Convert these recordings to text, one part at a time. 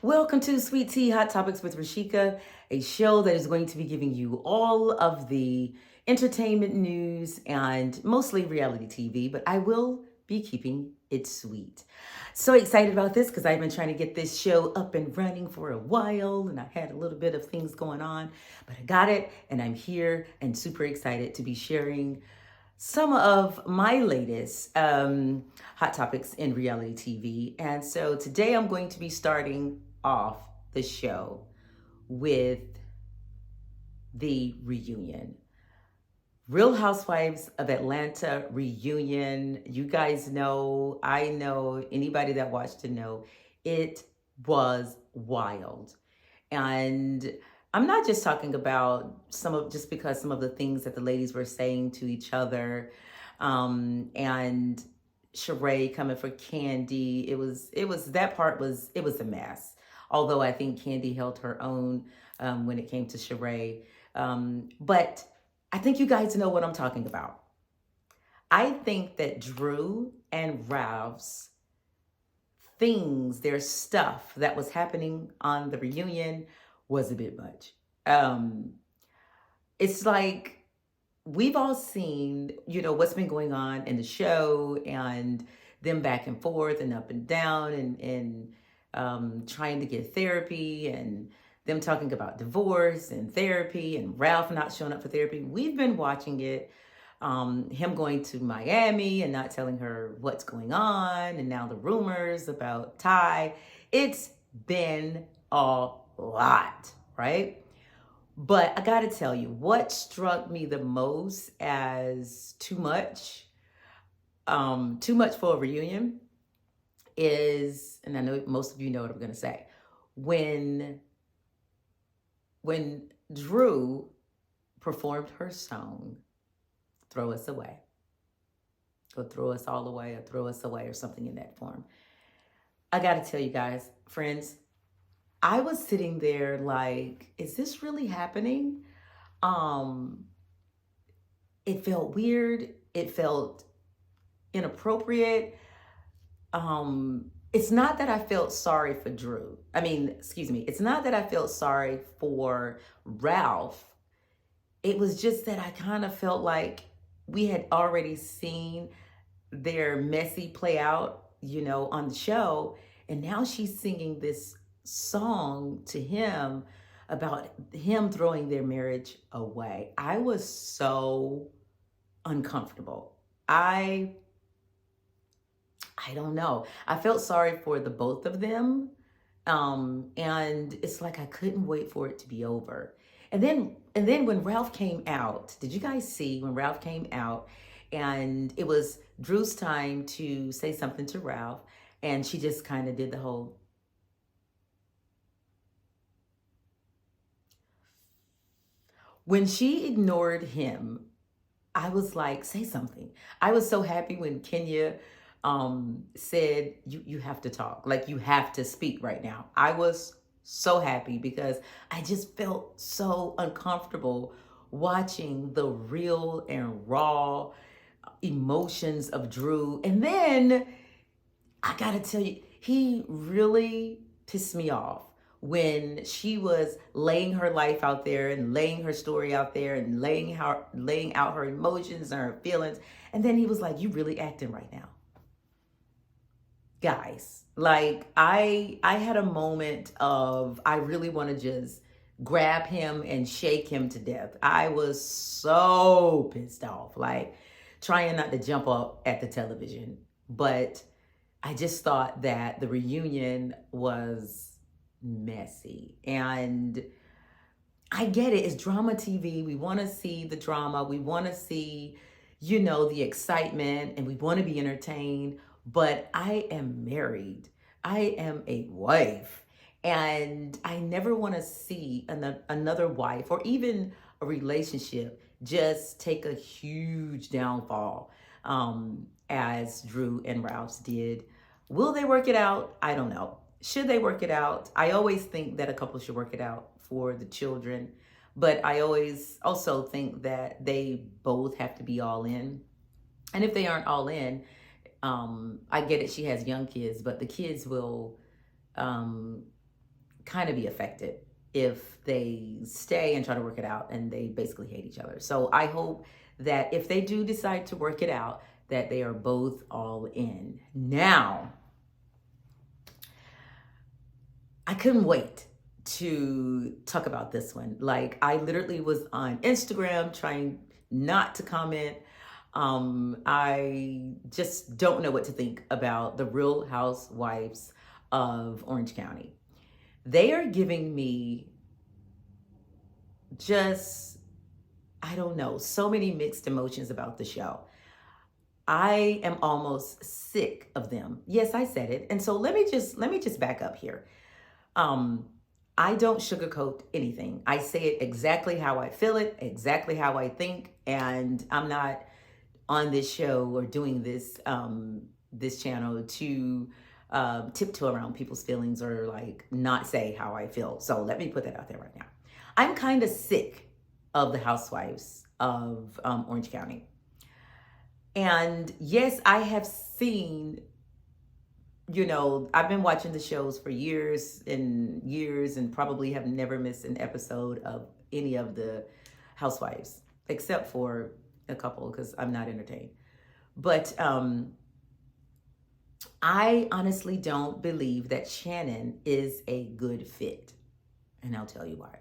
Welcome to Sweet Tea Hot Topics with Rashika, a show that is going to be giving you all of the entertainment news and mostly reality TV, but I will be keeping it sweet. So excited about this because I've been trying to get this show up and running for a while and I had a little bit of things going on, but I got it and I'm here and super excited to be sharing some of my latest hot topics in reality TV. And so today I'm going to be starting off the show with the reunion. Real Housewives of Atlanta reunion. You guys know, I know, anybody that watched to know, it was wild. And I'm not just talking about just because some of the things that the ladies were saying to each other, and Sheree coming for Candy. That part it was a mess. Although I think Candy held her own when it came to Sheree. But I think you guys know what I'm talking about. I think that Drew and Ralph's their stuff that was happening on the reunion was a bit much. It's like we've all seen, what's been going on in the show and them back and forth and up and down and trying to get therapy and them talking about divorce and therapy and Ralph not showing up for therapy. We've been watching it. Him going to Miami and not telling her what's going on, and now the rumors about Ty. It's been a lot, right? But I gotta tell you, what struck me the most as too much for a reunion is, and I know most of you know what I'm gonna say, when Drew performed her song, Throw Us Away, or Throw Us All Away, or Throw Us Away, or something in that form. I gotta tell you guys, friends, I was sitting there like, is this really happening? Um, it felt weird. It felt inappropriate. It's not that I felt sorry for Drew. Excuse me. It's not that I felt sorry for Ralph. It was just that I kind of felt like we had already seen their messy play out, on the show. And now she's singing this song to him about him throwing their marriage away. I was so uncomfortable. I don't know. I felt sorry for the both of them. And it's like I couldn't wait for it to be over. And then when Ralph came out, did you guys see when Ralph came out and it was Drew's time to say something to Ralph and she just kind of did the whole when she ignored him, I was like, say something. I was so happy when Kenya said, you have to talk. Like, you have to speak right now. I was so happy because I just felt so uncomfortable watching the real and raw emotions of Drew. And then I gotta tell you, he really pissed me off when she was laying her life out there and laying her story out there and laying out her emotions and her feelings. And then he was like, you really acting right now. Guys, like I had a moment of I really want to just grab him and shake him to death. I was so pissed off, like trying not to jump up at the television. But I just thought that the reunion was messy. And I get it. It's drama TV. We want to see the drama. We want to see, the excitement and we want to be entertained. But I am married. I am a wife. And I never want to see another wife or even a relationship just take a huge downfall, as Drew and Ralph's did. Will they work it out? I don't know. Should they work it out? I always think that a couple should work it out for the children, but I always also think that they both have to be all in. And if they aren't all in, I get it. She has young kids, but the kids will, um, kind of be affected if they stay and try to work it out and they basically hate each other. So I hope that if they do decide to work it out, that they are both all in. Now, I couldn't wait to talk about this one. Like, I literally was on Instagram trying not to comment. I just don't know what to think about the Real Housewives of Orange County. They are giving me just, I don't know, so many mixed emotions about the show. I am almost sick of them. Yes, I said it. And so let me just back up here. I don't sugarcoat anything. I say it exactly how I feel it, exactly how I think, and I'm not on this show or doing this channel to tiptoe around people's feelings or like not say how I feel. So let me put that out there right now. I'm kind of sick of the housewives of Orange County. And yes, I have seen, I've been watching the shows for years and probably have never missed an episode of any of the housewives, except for a couple because I'm not entertained. But I honestly don't believe that Shannon is a good fit. And I'll tell you why.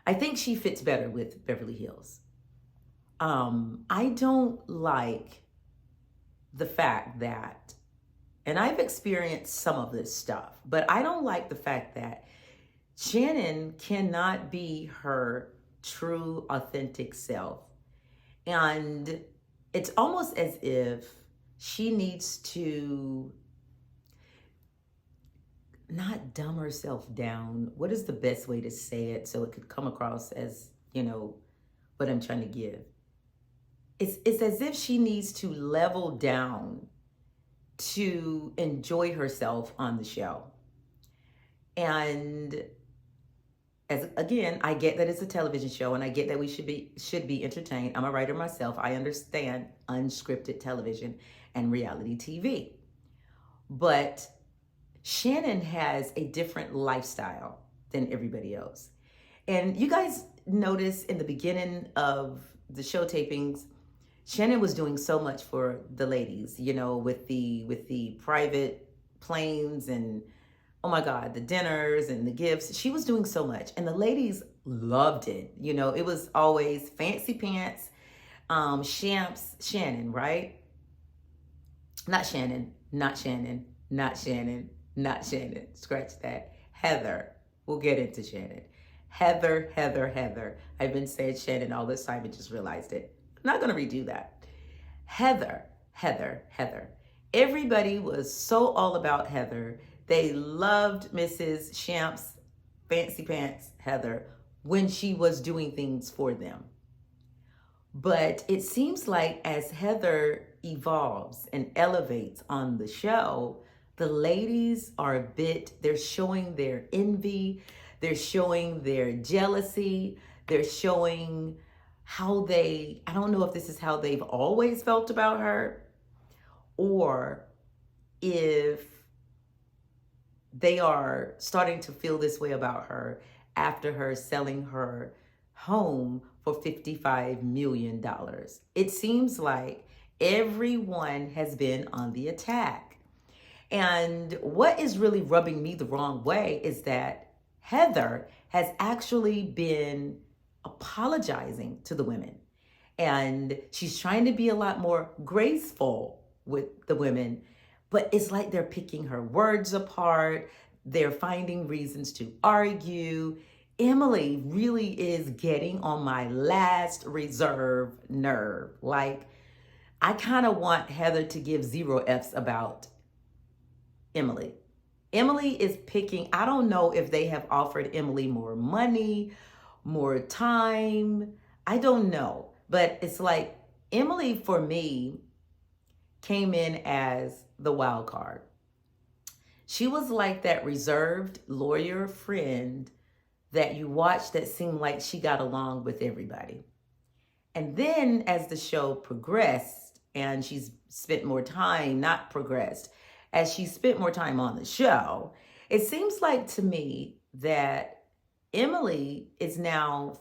I think she fits better with Beverly Hills. I don't like the fact that, and I've experienced some of this stuff, but I don't like the fact that Shannon cannot be her true, authentic self. And it's almost as if she needs to not dumb herself down. What is the best way to say it so it could come across as, what I'm trying to give? It's as if she needs to level down to enjoy herself on the show. And again, I get that it's a television show and I get that we should be entertained. I'm a writer myself. I understand unscripted television and reality TV. But Shannon has a different lifestyle than everybody else. And you guys notice in the beginning of the show tapings, Shannon was doing so much for the ladies, with the private planes and, oh my God, the dinners and the gifts. She was doing so much and the ladies loved it. It was always fancy pants, Shannon, right? Not Shannon. Scratch that. Heather. We'll get into Shannon. Heather. I've been saying Shannon all this time and just realized it. I'm not going to redo that. Heather. Everybody was so all about Heather. They loved Mrs. Shamps, Fancy Pants Heather, when she was doing things for them. But it seems like as Heather evolves and elevates on the show, the ladies are they're showing their envy, they're showing their jealousy, they're showing how I don't know if this is how they've always felt about her, or if they are starting to feel this way about her after her selling her home for $55 million. It seems like everyone has been on the attack. And what is really rubbing me the wrong way is that Heather has actually been apologizing to the women. And she's trying to be a lot more graceful with the women, but it's like they're picking her words apart. They're finding reasons to argue. Emily really is getting on my last reserve nerve. Like, I kind of want Heather to give 0 F's about Emily. Emily is picking, I don't know if they have offered Emily more money, more time. I don't know. But it's like Emily, for me, came in as the wild card. She was like that reserved lawyer friend that you watched that seemed like she got along with everybody. And then as the show progressed and she's spent more time, not progressed, as she spent more time on the show, It seems like to me that Emily is now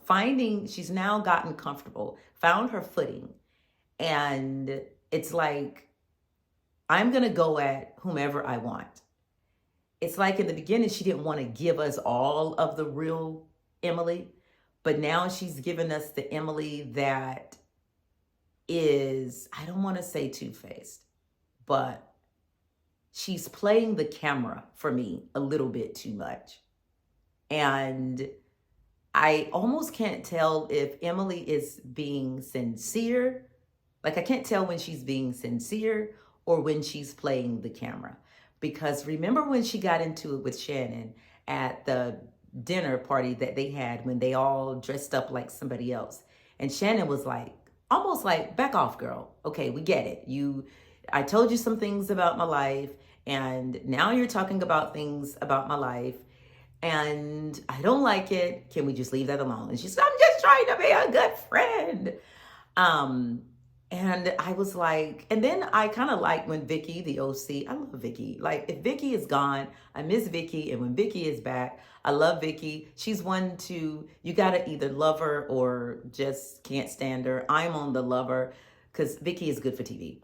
she's now gotten comfortable, found her footing, and it's like, I'm going to go at whomever I want. It's like in the beginning, she didn't want to give us all of the real Emily, but now she's given us the Emily that is, I don't want to say two-faced, but she's playing the camera for me a little bit too much. And I almost can't tell if Emily is being sincere. Like, I can't tell when she's being sincere or when she's playing the camera. Because remember when she got into it with Shannon at the dinner party that they had when they all dressed up like somebody else? And Shannon was like, almost like, back off, girl. Okay, we get it. I told you some things about my life, and now you're talking about things about my life, and I don't like it. Can we just leave that alone? And she said, I'm just trying to be a good friend. And I was like, and then I kind of like when Vicky, the OC, I love Vicky. Like, if Vicky is gone, I miss Vicky. And when Vicky is back, I love Vicky. She's one to, you got to either love her or just can't stand her. I'm on the lover because Vicky is good for TV.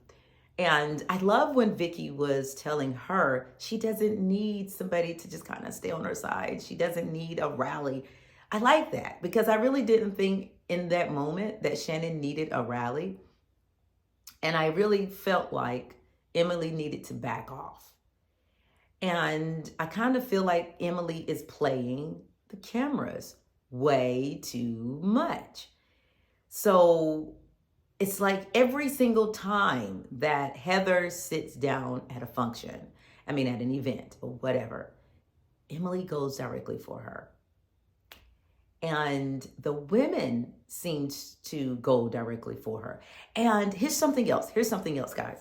And I love when Vicky was telling her she doesn't need somebody to just kind of stay on her side. She doesn't need a rally. I like that because I really didn't think in that moment that Shannon needed a rally. And I really felt like Emily needed to back off. And I kind of feel like Emily is playing the cameras way too much. So it's like every single time that Heather sits down at a function, at an event or whatever, Emily goes directly for her. And the women seem to go directly for her. And here's something else, guys.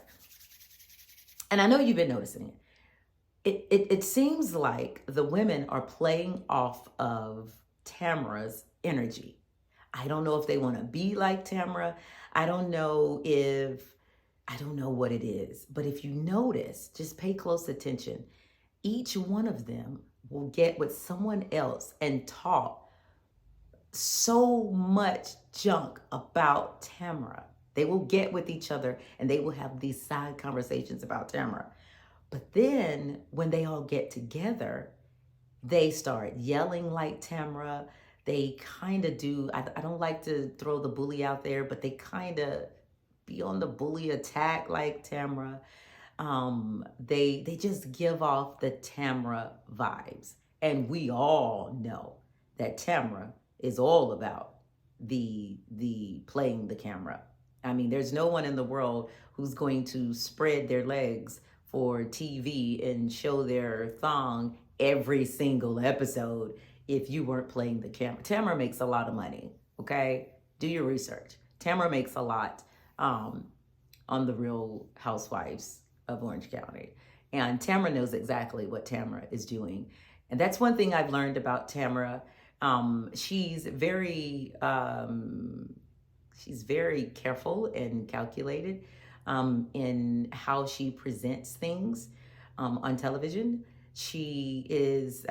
And I know you've been noticing it. It seems like the women are playing off of Tamara's energy. I don't know if they want to be like Tamara. I don't know what it is. But if you notice, just pay close attention. Each one of them will get with someone else and talk so much junk about Tamara. They will get with each other and they will have these side conversations about Tamara. But then when they all get together, they start yelling like Tamara. They kind of do, I don't like to throw the bully out there, but they kind of be on the bully attack like Tamara. They just give off the Tamara vibes. And we all know that Tamara is all about the playing the camera. There's no one in the world who's going to spread their legs for TV and show their thong every single episode if you weren't playing the camera. Tamara makes a lot of money, okay? Do your research. Tamara makes a lot on the Real Housewives of Orange County. And Tamara knows exactly what Tamara is doing. And that's one thing I've learned about Tamara. She's very careful and calculated in how she presents things on television. She is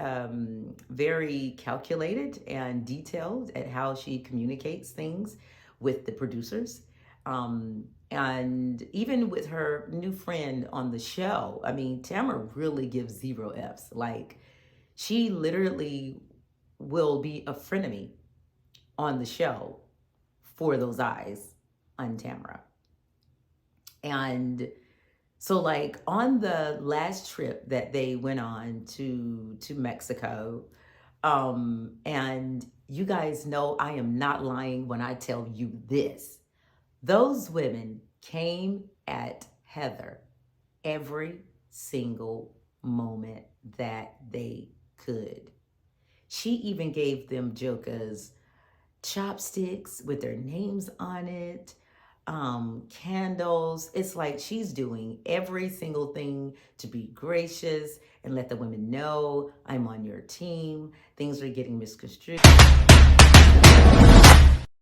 very calculated and detailed at how she communicates things with the producers. And even with her new friend on the show, Tamara really gives 0 Fs. Like, she literally will be a frenemy on the show for those eyes on Tamara. And so, like, on the last trip that they went on to Mexico, and you guys know I am not lying when I tell you this, those women came at Heather every single moment that they could. She even gave them jokers chopsticks with their names on it, candles. It's like she's doing every single thing to be gracious and let the women know, I'm on your team. Things are getting misconstrued.